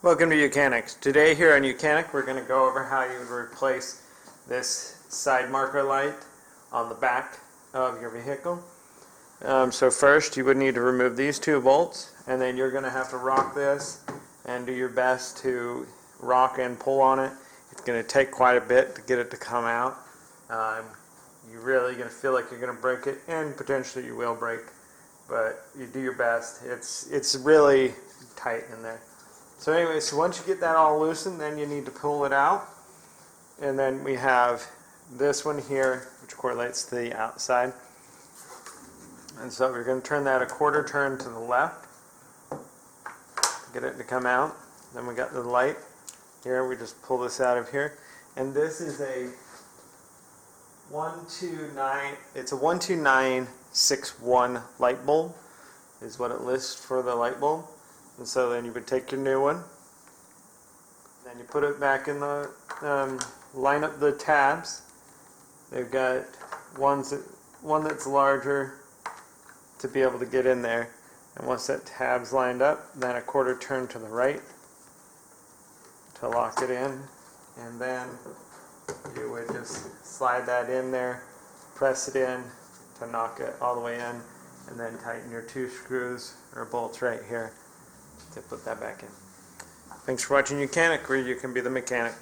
Welcome to YOUCANIC. Today here on YOUCANIC we're going to go over how you would replace this side marker light on the back of your vehicle. So first you would need to remove these two bolts, and then you're going to have to rock this and do your best to rock and pull on it. It's going to take quite a bit to get it to come out. You're really going to feel like you're going to break it, and potentially you will break, but you do your best. It's really tight in there. So anyway, so once you get that all loosened, then you need to pull it out. And then we have this one here, which correlates to the outside. And so we're going to turn that a quarter turn to the left to get it to come out. Then we got the light here. We just pull this out of here. And this is a 12961 light bulb is what it lists for the light bulb. And so then you would take your new one, then you put it back in the, line up the tabs. They've got one that's larger to be able to get in there. And once that tab's lined up, then a quarter turn to the right to lock it in. And then you would just slide that in there, press it in to knock it all the way in, and then tighten your two screws or bolts right here to put that back in. Thanks for watching YOUCANIC, where you can be the mechanic.